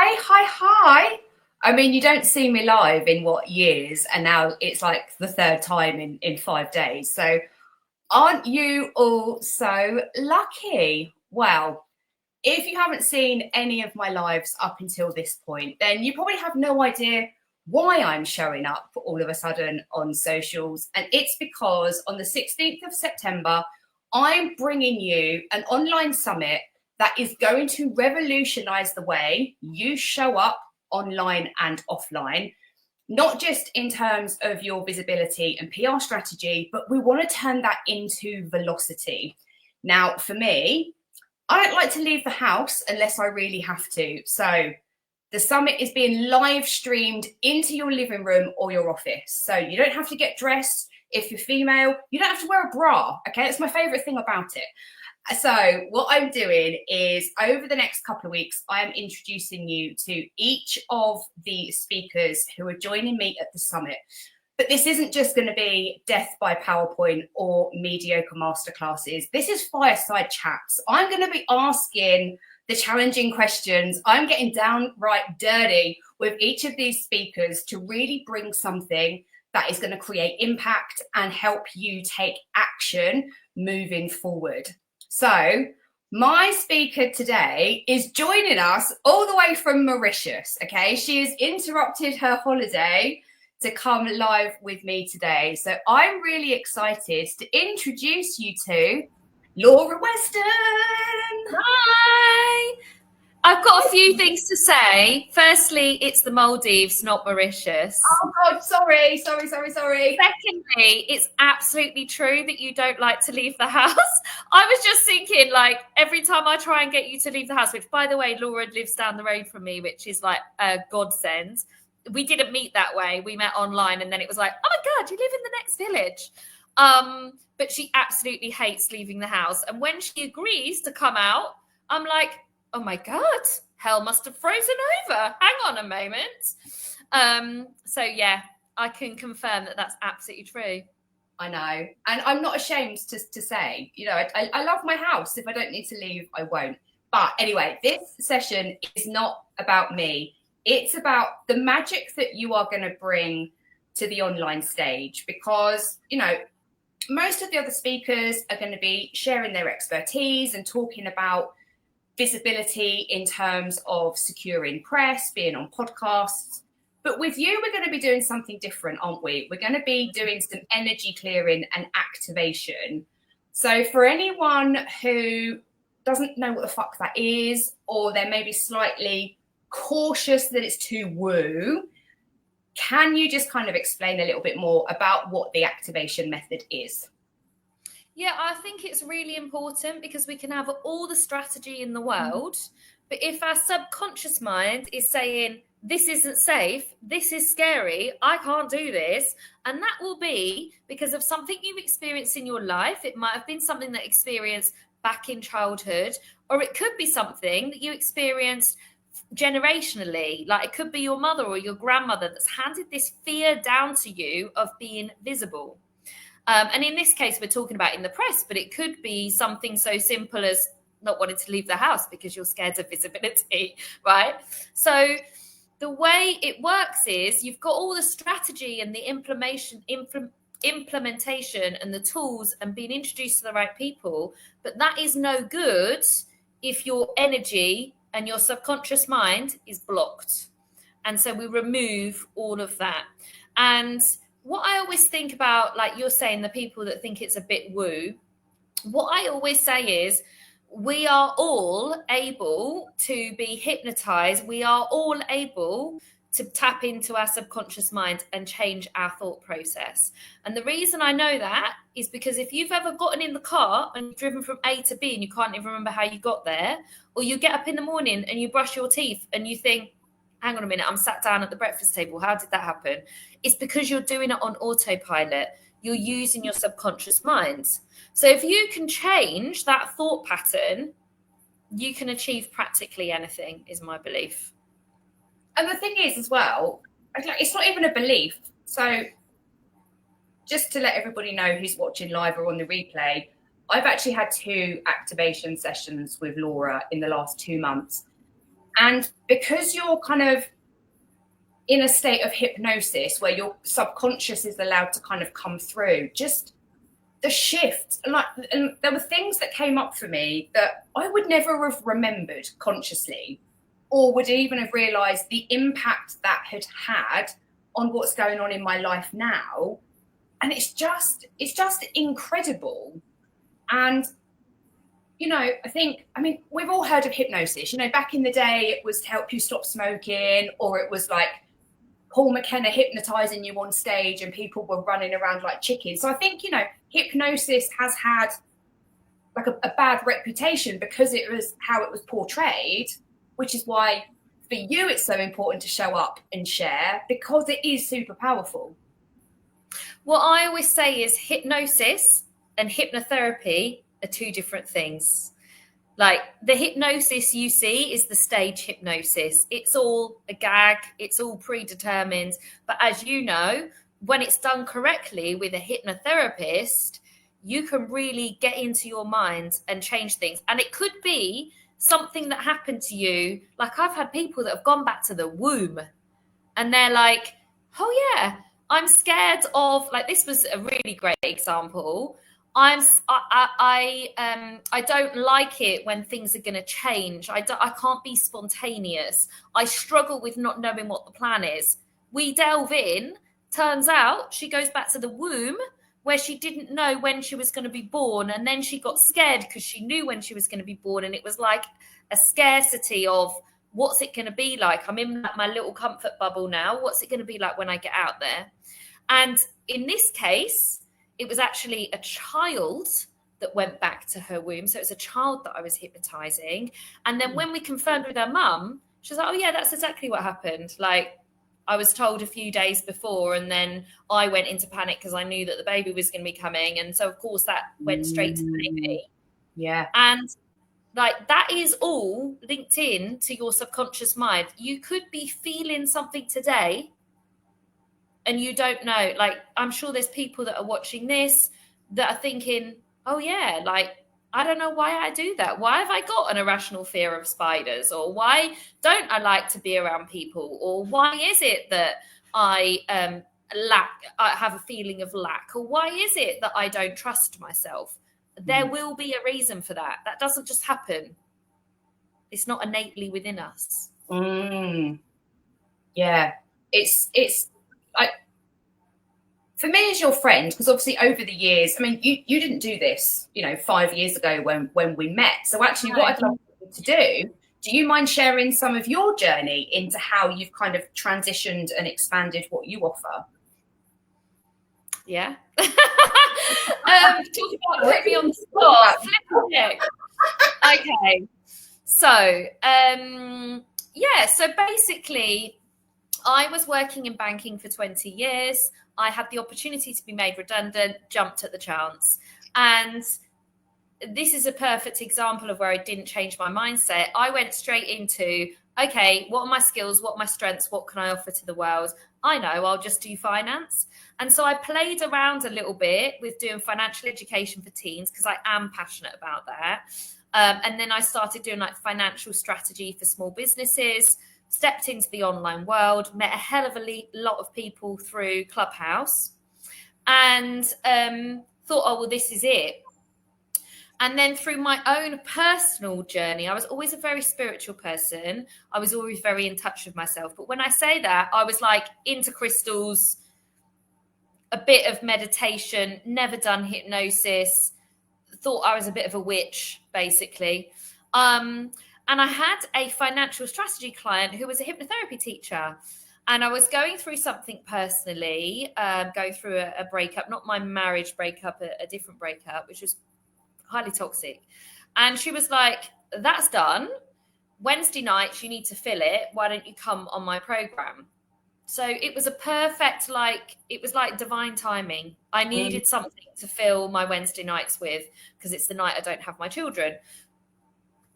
Hi. I mean, you don't see me live in what years, and now it's like the third time in 5 days. So aren't you all so lucky? Well, if you haven't seen any of my lives up until this point, then you probably have no idea why I'm showing up all of a sudden on socials. And it's because on the 16th of September, I'm bringing you an online summit that is going to revolutionize the way you show up online and offline, not just in terms of your visibility and PR strategy, but we want to turn that into velocity. Now, for me, I don't like to leave the house unless I really have to. So the summit is being live streamed into your living room or your office. So you don't have to get dressed. If you're female, you don't have to wear a bra. Okay, that's my favorite thing about it. So what I'm doing is over the next couple of weeks, I am introducing you to each of the speakers who are joining me at the summit. But this isn't just going to be death by PowerPoint or mediocre masterclasses. This is fireside chats. I'm going to be asking the challenging questions. I'm getting downright dirty with each of these speakers to really bring something that is going to create impact and help you take action moving forward. So my speaker today is joining us all the way from Mauritius, okay? She has interrupted her holiday to come live with me today. So I'm really excited to introduce you to Laura Weston. Hi. I've got a few things to say. Firstly, it's the Maldives, not Mauritius. Oh God, sorry. Secondly, it's absolutely true that you don't like to leave the house. I was just thinking, like, every time I try and get you to leave the house, which, by the way, Laura lives down the road from me, which is like a godsend. We didn't meet that way. We met online, and then it was like, oh my God, you live in the next village. But she absolutely hates leaving the house. And when she agrees to come out, I'm like, oh my God, hell must have frozen over. Hang on a moment. So yeah, I can confirm that that's absolutely true. I know. And I'm not ashamed to say, you know, I love my house. If I don't need to leave, I won't. But anyway, this session is not about me. It's about the magic that you are going to bring to the online stage, because, you know, most of the other speakers are going to be sharing their expertise and talking about visibility in terms of securing press, being on podcasts. But with you, we're going to be doing something different, aren't we? We're going to be doing some energy clearing and activation. So for anyone who doesn't know what the fuck that is, or they're maybe slightly cautious that it's too woo, can you just kind of explain a little bit more about what the activation method is? Yeah, I think it's really important, because we can have all the strategy in the world, but if our subconscious mind is saying, this isn't safe, this is scary, I can't do this, and that will be because of something you've experienced in your life. It might have been something that experienced back in childhood, or it could be something that you experienced generationally, like it could be your mother or your grandmother that's handed this fear down to you of being visible. And in this case, we're talking about in the press, but it could be something so simple as not wanting to leave the house because you're scared of visibility, right? So the way it works is you've got all the strategy and the implementation and the tools and being introduced to the right people, but that is no good if your energy and your subconscious mind is blocked. And so we remove all of that. And what I always think about, like you're saying, the people that think it's a bit woo, what I always say is we are all able to be hypnotized. We are all able to tap into our subconscious mind and change our thought process. And the reason I know that is because if you've ever gotten in the car and driven from A to B and you can't even remember how you got there, or you get up in the morning and you brush your teeth and you think, hang on a minute, I'm sat down at the breakfast table, how did that happen? It's because you're doing it on autopilot. You're using your subconscious mind. So if you can change that thought pattern, you can achieve practically anything, is my belief. And the thing is as well, it's not even a belief. So just to let everybody know who's watching live or on the replay, I've actually had 2 activation sessions with Laura in the last 2 months. And because you're kind of in a state of hypnosis where your subconscious is allowed to kind of come through, just the shift, and there were things that came up for me that I would never have remembered consciously, or would even have realized the impact that had on what's going on in my life now. And it's just incredible. And I mean, we've all heard of hypnosis. Back in the day, it was to help you stop smoking, or it was like Paul McKenna hypnotizing you on stage and people were running around like chickens. So I think, hypnosis has had like a bad reputation because it was how it was portrayed, which is why for you it's so important to show up and share, because it is super powerful. What I always say is hypnosis and hypnotherapy are two different things. Like the hypnosis you see is the stage hypnosis. It's all a gag. It's all predetermined. But as you know, when it's done correctly with a hypnotherapist, you can really get into your mind and change things. And it could be something that happened to you. Like I've had people that have gone back to the womb and they're like, oh yeah, I'm scared of, like, this was a really great example. I don't like it when things are going to change. I can't be spontaneous. I struggle with not knowing what the plan is. We delve in. Turns out she goes back to the womb where she didn't know when she was going to be born. And then she got scared because she knew when she was going to be born. And it was like a scarcity of, what's it going to be like? I'm in my little comfort bubble now. What's it going to be like when I get out there? And in this case, it was actually a child that went back to her womb. So it was a child that I was hypnotizing. And then when we confirmed with her mum, she was like, oh yeah, that's exactly what happened. Like, I was told a few days before, and then I went into panic because I knew that the baby was going to be coming. And so, of course, that went straight to the baby. Yeah. And like, that is all linked in to your subconscious mind. You could be feeling something today and you don't know. Like, I'm sure there's people that are watching this that are thinking, oh yeah, like, I don't know why I do that. Why have I got an irrational fear of spiders? Or why don't I like to be around people? Or why is it that I have a feeling of lack? Or why is it that I don't trust myself? There will be a reason for that. That doesn't just happen. It's not innately within us. Yeah. For me as your friend, because obviously over the years, I mean, you didn't do this, 5 years ago when we met. So actually, what I'd love you to do you mind sharing some of your journey into how you've kind of transitioned and expanded what you offer? Yeah. Talk about put me on the spot. Okay. So, so basically, I was working in banking for 20 years. I had the opportunity to be made redundant, jumped at the chance. And this is a perfect example of where I didn't change my mindset. I went straight into, okay, what are my skills? What are my strengths? What can I offer to the world? I know, I'll just do finance. And so I played around a little bit with doing financial education for teens because I am passionate about that. And then I started doing like financial strategy for small businesses, stepped into the online world, met a hell of a lot of people through Clubhouse, and thought, oh, well, this is it. And then through my own personal journey, I was always a very spiritual person. I was always very in touch with myself. But when I say that, I was like into crystals, a bit of meditation, never done hypnosis, thought I was a bit of a witch, basically. And I had a financial strategy client who was a hypnotherapy teacher. And I was going through something personally, going through a breakup, not my marriage breakup, a different breakup, which was highly toxic. And she was like, that's done. Wednesday nights, you need to fill it. Why don't you come on my program? So it was a perfect, it was like divine timing. I needed something to fill my Wednesday nights with because it's the night I don't have my children.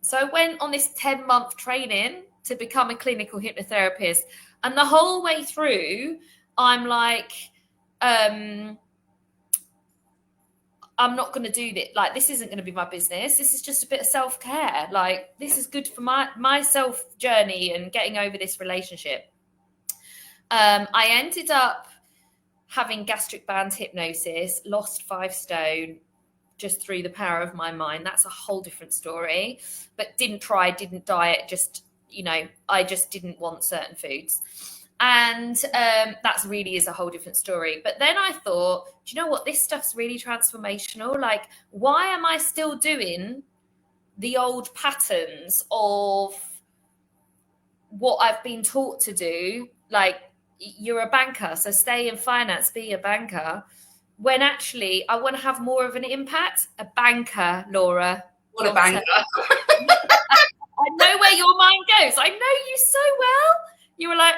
So I went on this 10-month training to become a clinical hypnotherapist. And the whole way through, I'm like, I'm not going to do this. Like, this isn't going to be my business. This is just a bit of self-care. Like, this is good for my self journey and getting over this relationship. I ended up having gastric band hypnosis, lost 5 stone just through the power of my mind. That's a whole different story, but didn't diet, just, I just didn't want certain foods. And that really is a whole different story. But then I thought, do you know what? This stuff's really transformational. Like, why am I still doing the old patterns of what I've been taught to do? Like, you're a banker, so stay in finance, be a banker. When actually I want to have more of an impact. A banker, Laura. What a banker. I know where your mind goes. I know you so well. You were like,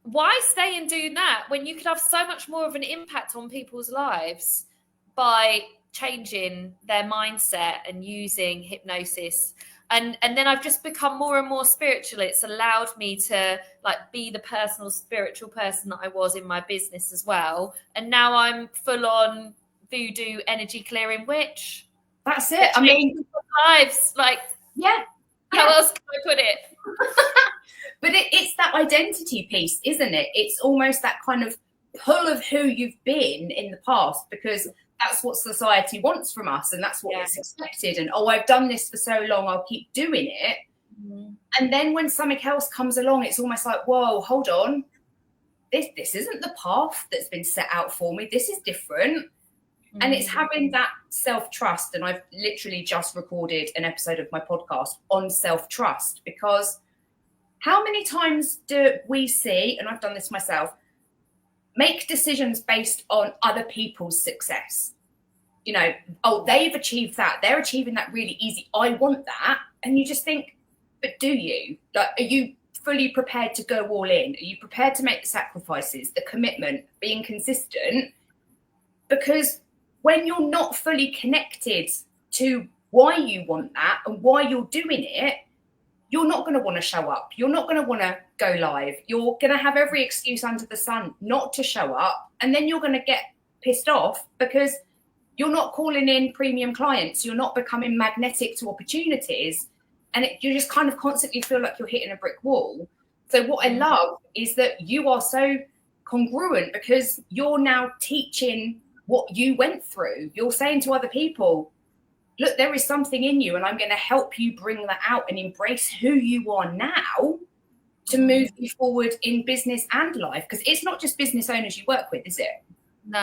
why stay and do that when you could have so much more of an impact on people's lives by changing their mindset and using hypnosis? And then I've just become more and more spiritual. It's allowed me to be the personal spiritual person that I was in my business as well. And now I'm full on voodoo energy clearing witch. That's it. I mean, lives, yeah. How else can I put it? But it's that identity piece, isn't it? It's almost that kind of pull of who you've been in the past, because that's what society wants from us, and that's what is expected. And I've done this for so long, I'll keep doing it. Mm-hmm. And then when something else comes along, it's almost like, whoa, hold on. This isn't the path that's been set out for me. This is different. Mm-hmm. And it's having that self-trust. And I've literally just recorded an episode of my podcast on self-trust, because how many times do we see, and I've done this myself, make decisions based on other people's success? They've achieved that. They're achieving that really easy. I want that. And you just think, but do you? Are you fully prepared to go all in? Are you prepared to make the sacrifices, the commitment, being consistent? Because when you're not fully connected to why you want that and why you're doing it, you're not going to want to show up. You're not going to want to go live. You're going to have every excuse under the sun not to show up. And then you're going to get pissed off because you're not calling in premium clients. You're not becoming magnetic to opportunities. And you just kind of constantly feel like you're hitting a brick wall. So what I love is that you are so congruent, because you're now teaching what you went through. You're saying to other people, look, there is something in you, and I'm going to help you bring that out and embrace who you are now to move you forward in business and life. Because it's not just business owners you work with, is it? No.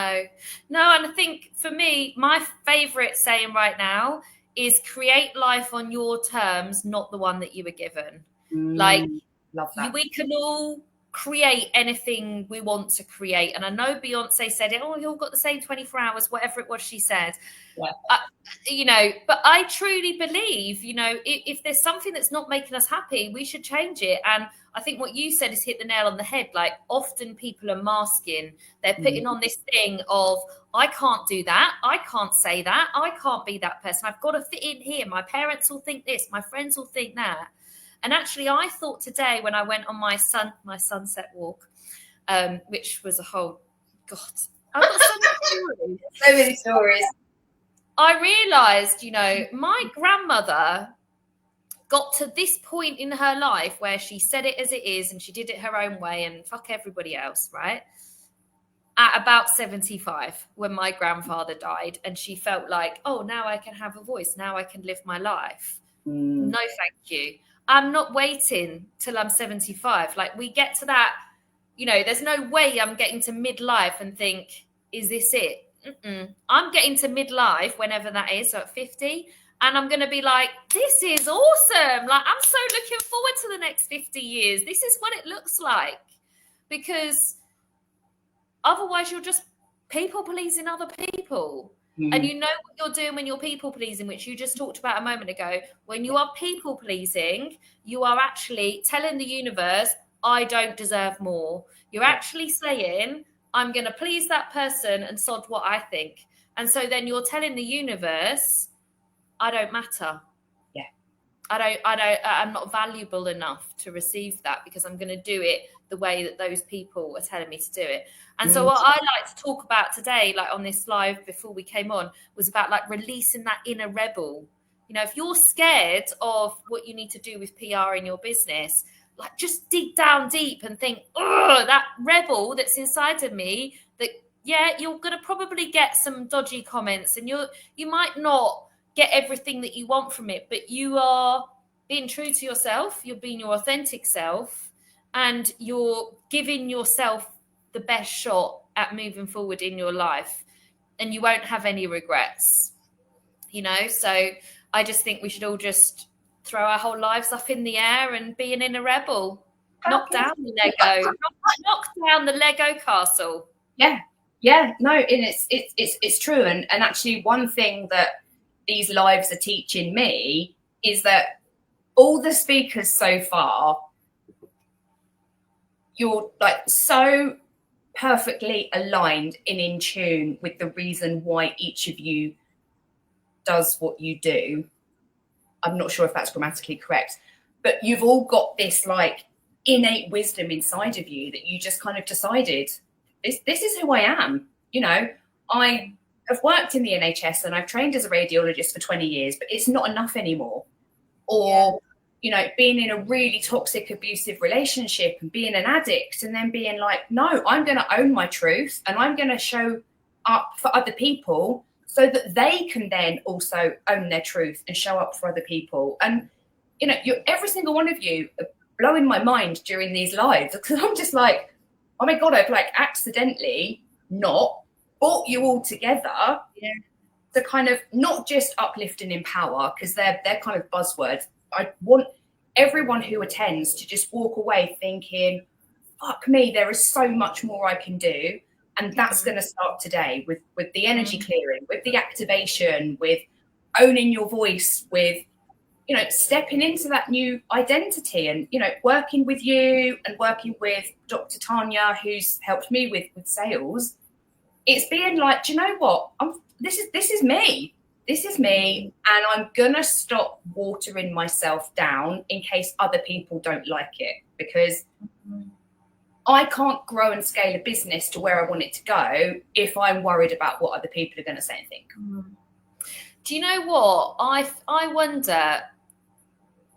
And I think for me, my favorite saying right now is create life on your terms, not the one that you were given. Love that. We can all create anything we want to create. And I know Beyonce said it, you all got the same 24 hours, whatever it was she said. Yeah. But I truly believe, if there's something that's not making us happy, we should change it. And I think what you said is hit the nail on the head. Often people are masking. They're putting on this thing of, I can't do that. I can't say that. I can't be that person. I've got to fit in here. My parents will think this. My friends will think that. And actually, I thought today when I went on my sunset walk, which was a whole, God, I've got so many stories. I realised, my grandmother got to this point in her life where she said it as it is and she did it her own way and fuck everybody else, right? At about 75, when my grandfather died, and she felt like, oh, now I can have a voice. Now I can live my life. No, thank you. I'm not waiting till I'm 75. We get to that, there's no way I'm getting to midlife and think, is this it? I'm getting to midlife, whenever that is, so at 50, and I'm going to be like, this is awesome. I'm so looking forward to the next 50 years. This is what it looks like. Because otherwise you're just people pleasing other people. And you know what you're doing when you're people pleasing, which you just talked about a moment ago. When you are people pleasing, you are actually telling the universe, I don't deserve more. You're actually saying, I'm going to please that person and sod what I think. And so then you're telling the universe, I don't matter. Yeah. I'm not valuable enough to receive that because I'm going to do it the way that those people are telling me to do it. And so what I like to talk about today, like on this live before we came on, was about like releasing that inner rebel. You know, if you're scared of what you need to do with PR in your business, like just dig down deep and think, oh, that rebel that's inside of me, that, yeah, you're going to probably get some dodgy comments and you might not get everything that you want from it, but you are being true to yourself, you're being your authentic self, and you're giving yourself the best shot at moving forward in your life, and you won't have any regrets, you know? So I just think we should all just throw our whole lives up in the air and be an inner rebel. Knock down the Lego. Knock down the Lego castle. Yeah, no, and it's true. And actually one thing that these lives are teaching me is that all the speakers so far, you're like so perfectly aligned and in tune with the reason why each of you does what you do. I'm not sure if that's grammatically correct, but you've all got this like innate wisdom inside of you that you just kind of decided this is who I am. You know, I have worked in the NHS and I've trained as a radiologist for 20 years, but it's not enough anymore. Or, you know, being in a really toxic, abusive relationship and being an addict and then being like, no, I'm going to own my truth and I'm going to show up for other people so that they can then also own their truth and show up for other people. And, you know, every single one of you are blowing my mind during these lives because I'm just like, oh my God, I've like accidentally not brought you all together to kind of not just uplift and empower, because they're kind of buzzwords. I want everyone who attends to just walk away thinking, fuck me, there is so much more I can do. And that's going to start today with the energy clearing, with the activation, with owning your voice, with, you know, stepping into that new identity and, you know, working with you and working with Dr. Tanya, who's helped me with sales. It's being like, do you know what? This is me. This is me. And I'm going to stop watering myself down in case other people don't like it, because I can't grow and scale a business to where I want it to go if I'm worried about what other people are going to say and think. Do you know what? I wonder,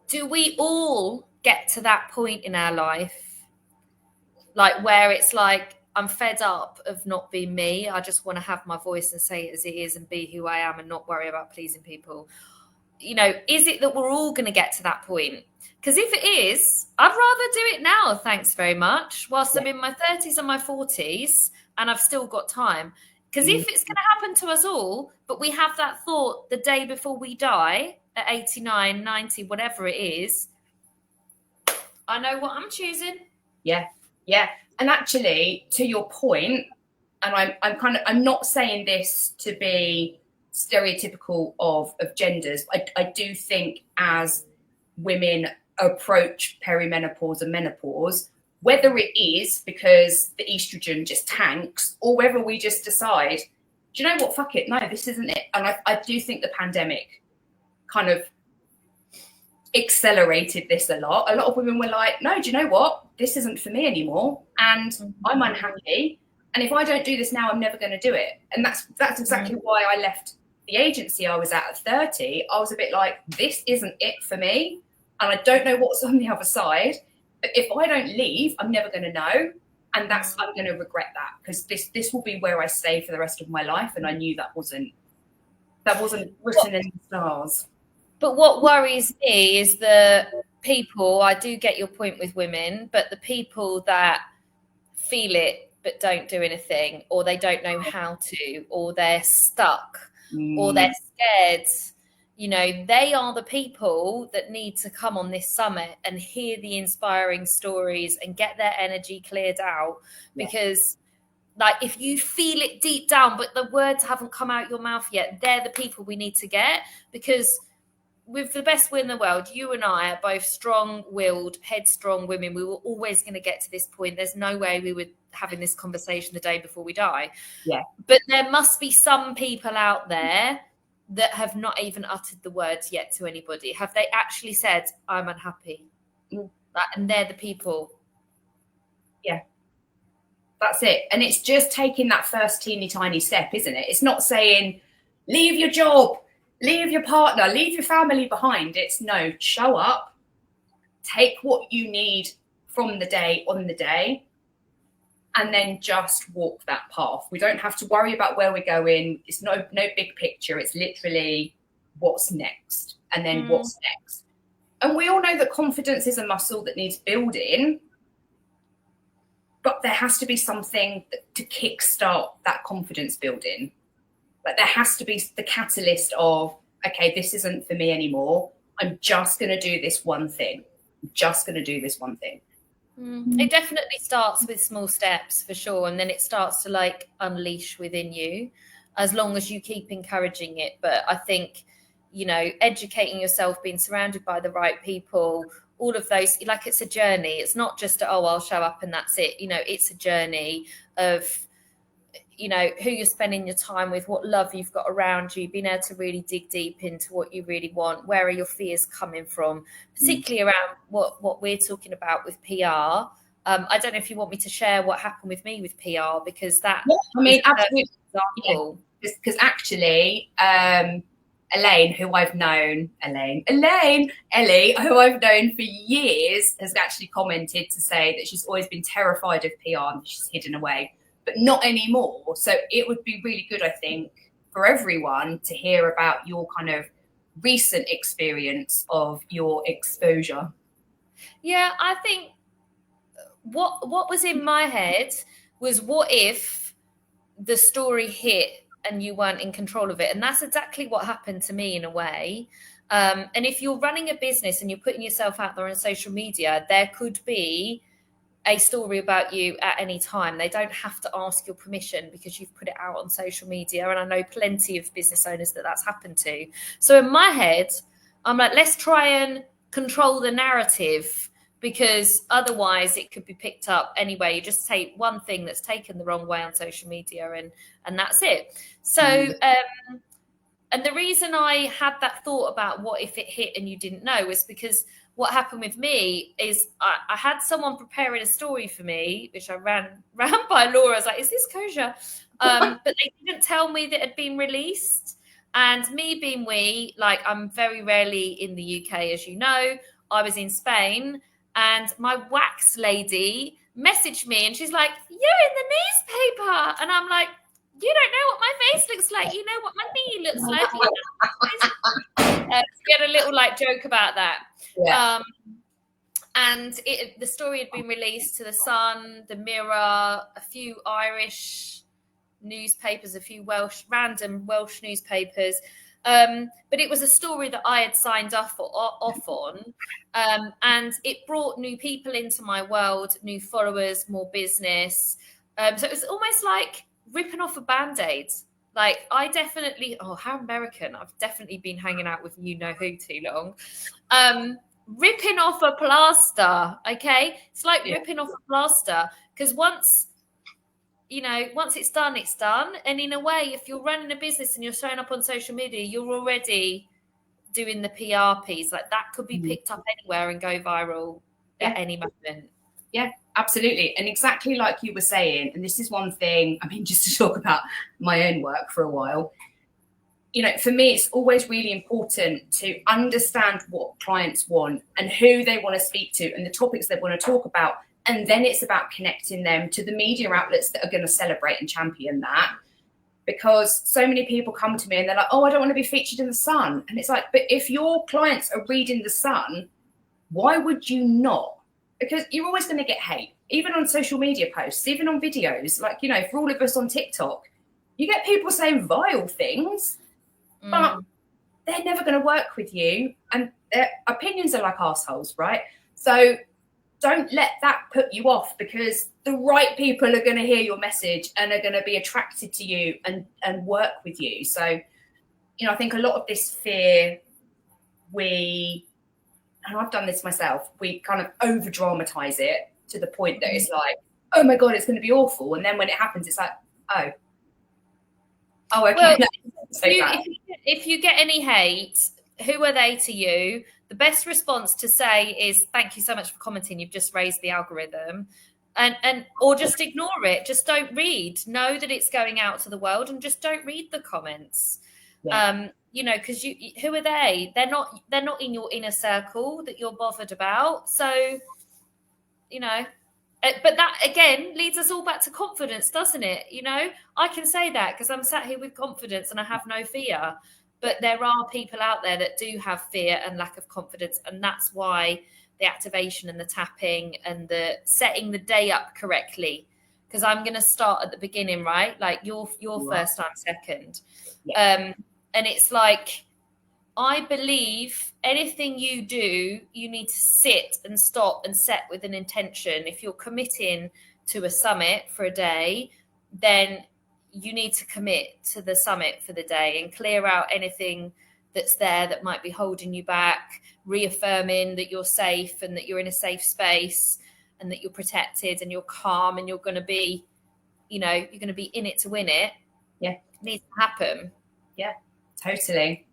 do we all get to that point in our life, like where it's like, I'm fed up of not being me. I just want to have my voice and say it as it is and be who I am and not worry about pleasing people. You know, is it that we're all going to get to that point? Because if it is, I'd rather do it now, thanks very much, whilst I'm in my 30s and my 40s and I've still got time. Because if it's going to happen to us all, but we have that thought the day before we die at 89, 90, whatever it is, I know what I'm choosing. Yeah. And actually, to your point, and I'm not saying this to be stereotypical of genders. I do think as women approach perimenopause and menopause, whether it is because the estrogen just tanks or whether we just decide, do you know what, fuck it, no, this isn't it. And I do think the pandemic kind of accelerated this a lot. A lot of women were like, no, do you know what? This isn't for me anymore. And I'm unhappy. And if I don't do this now, I'm never going to do it. And that's exactly why I left the agency I was at 30. I was a bit like, this isn't it for me. And I don't know what's on the other side. But if I don't leave, I'm never going to know. And I'm going to regret that, because this will be where I stay for the rest of my life. And I knew that wasn't written in the stars. But what worries me is the people, I do get your point with women, but the people that feel it but don't do anything, or they don't know how to, or they're stuck, or they're scared, you know, they are the people that need to come on this summit and hear the inspiring stories and get their energy cleared out. Because like, if you feel it deep down, but the words haven't come out your mouth yet, they're the people we need to get. Because with the best will in the world, you and I are both strong-willed, headstrong women. We were always going to get to this point. There's no way we were having this conversation the day before we die. Yeah. But there must be some people out there that have not even uttered the words yet to anybody? Have they actually said, I'm unhappy? And they're the people. Yeah. That's it. And it's just taking that first teeny tiny step, isn't it? It's not saying, leave your job, leave your partner, leave your family behind. It's no, show up, take what you need from the day on the day, and then just walk that path. We don't have to worry about where we're going. It's no big picture. It's literally what's next, and then what's next. And we all know that confidence is a muscle that needs building, but there has to be something to kickstart that confidence building. Like there has to be the catalyst of, okay, this isn't for me anymore. I'm just going to do this one thing. I'm just going to do this one thing. It definitely starts with small steps for sure. And then it starts to like unleash within you as long as you keep encouraging it. But I think, you know, educating yourself, being surrounded by the right people, all of those, like it's a journey. It's not just, oh, I'll show up and that's it. You know, it's a journey of, you know, who you're spending your time with, what love you've got around you, being able to really dig deep into what you really want. Where are your fears coming from, particularly around what we're talking about with PR. I don't know if you want me to share what happened with me with PR, because that, I mean, absolutely. Because actually, Elaine, who I've known, Ellie, who I've known for years, has actually commented to say that she's always been terrified of PR and she's hidden away, but not anymore. So it would be really good, I think, for everyone to hear about your kind of recent experience of your exposure. Yeah, I think what was in my head was, what if the story hit and you weren't in control of it? And that's exactly what happened to me in a way. And if you're running a business and you're putting yourself out there on social media, there could be a story about you at any time. They don't have to ask your permission because you've put it out on social media. And I know plenty of business owners that that's happened to. So in my head, I'm like, let's try and control the narrative, because otherwise it could be picked up anyway. You just take one thing that's taken the wrong way on social media and that's it. So, and the reason I had that thought about what if it hit and you didn't know was because what happened with me is I had someone preparing a story for me, which I ran by Laura. I was like, is this kosher? But they didn't tell me that it had been released. And me being like, I'm very rarely in the UK, as you know. I was in Spain, and my wax lady messaged me and she's like, you're in the newspaper. And I'm like, you don't know what my face looks like. You know what my knee looks like. We had a little like joke about that. Yeah. And the story had been released to The Sun, The Mirror, a few Irish newspapers, a few random Welsh newspapers. But it was a story that I had signed off on. And it brought new people into my world, new followers, more business. So it was almost like ripping off a Band-Aid. Like I definitely, how American. I've definitely been hanging out with you know who too long. Ripping off a plaster, okay? It's like ripping off a plaster, because once it's done, it's done. And in a way, if you're running a business and you're showing up on social media, you're already doing the PR piece. Like that could be picked up anywhere and go viral at any moment. Yeah, absolutely. And exactly like you were saying, and this is one thing, I mean, just to talk about my own work for a while, you know, for me, it's always really important to understand what clients want and who they want to speak to and the topics they want to talk about. And then it's about connecting them to the media outlets that are going to celebrate and champion that. Because so many people come to me and they're like, oh, I don't want to be featured in The Sun. And it's like, but if your clients are reading The Sun, why would you not? Because you're always going to get hate, even on social media posts, even on videos. Like, you know, for all of us on TikTok, you get people saying vile things, but they're never going to work with you. And their opinions are like assholes, right? So don't let that put you off, because the right people are going to hear your message and are going to be attracted to you and work with you. So, you know, I think a lot of this fear, and I've done this myself, we kind of over dramatize it to the point that it's like, oh my God, it's going to be awful. And then when it happens, it's like, oh, okay. If you get any hate, who are they to you? The best response to say is, thank you so much for commenting. You've just raised the algorithm. And or just ignore it. Just don't read. Know that it's going out to the world and just don't read the comments. Yeah. Because who are they? They're not in your inner circle that you're bothered about. So, but that again leads us all back to confidence, doesn't it? I can say that because I'm sat here with confidence and I have no fear. But there are people out there that do have fear and lack of confidence, and that's why the activation and the tapping and the setting the day up correctly. Because I'm going to start at the beginning, right? Like your first time, second. Yeah. And it's like, I believe anything you do, you need to sit and stop and set with an intention. If you're committing to a summit for a day, then you need to commit to the summit for the day and clear out anything that's there that might be holding you back, reaffirming that you're safe and that you're in a safe space and that you're protected and you're calm and you're going to be, you're going to be in it to win it. Yeah. It needs to happen. Yeah, totally.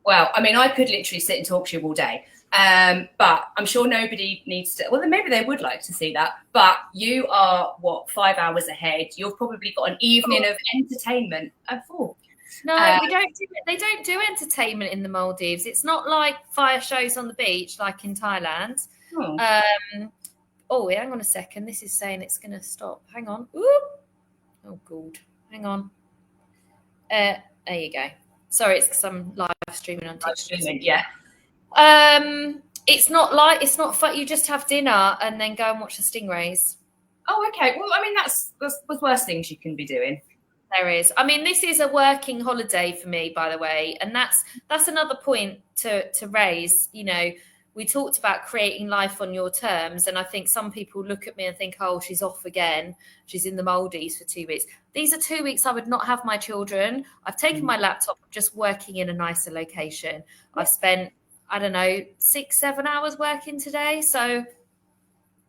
Well, I mean, I could literally sit and talk to you all day, but I'm sure nobody needs to. Well, then maybe they would like to see that. But you are 5 hours ahead. You've probably got an evening of entertainment at 4. No, we don't do it. They don't do entertainment in the Maldives. It's not like fire shows on the beach like in Thailand. Hang on a second. This is saying it's going to stop. Hang on. Ooh. Oh, God. Hang on. There you go. Sorry, it's because I'm live streaming on TikTok. Yeah. It's not fun. You just have dinner and then go and watch the stingrays. Oh, okay. Well, I mean, that's worse things you can be doing. There is. I mean, this is a working holiday for me, by the way, and that's another point to raise. We talked about creating life on your terms, and I think some people look at me and think, oh, she's off again. She's in the Maldives for 2 weeks. These are 2 weeks I would not have my children. I've taken my laptop, just working in a nicer location. I've spent, 6-7 hours working today. So,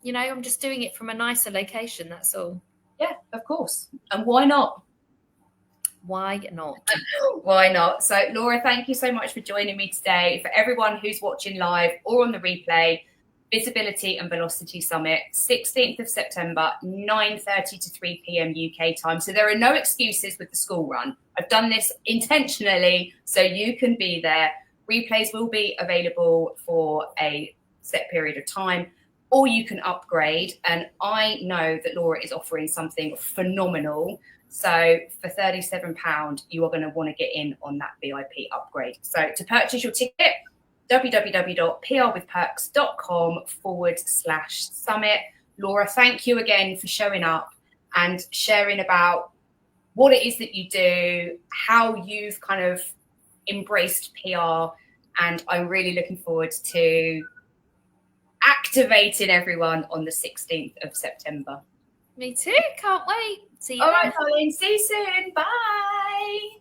I'm just doing it from a nicer location. That's all. Yeah, of course. And why not? Why not? Why not? So, Laura, thank you so much for joining me today. For everyone who's watching live or on the replay, Visibility and Velocity Summit, 16th of September, 9:30 to 3 p.m. UK time. So there are no excuses with the school run. I've done this intentionally so you can be there. Replays will be available for a set period of time, or you can upgrade. And I know that Laura is offering something phenomenal. So for £37, you are going to want to get in on that VIP upgrade. So to purchase your ticket, www.prwithperks.com/summit. Laura, thank you again for showing up and sharing about what it is that you do, how you've kind of embraced PR. And I'm really looking forward to activating everyone on the 16th of September. Me too. Can't wait. See you. All right, darling. See you soon. Bye.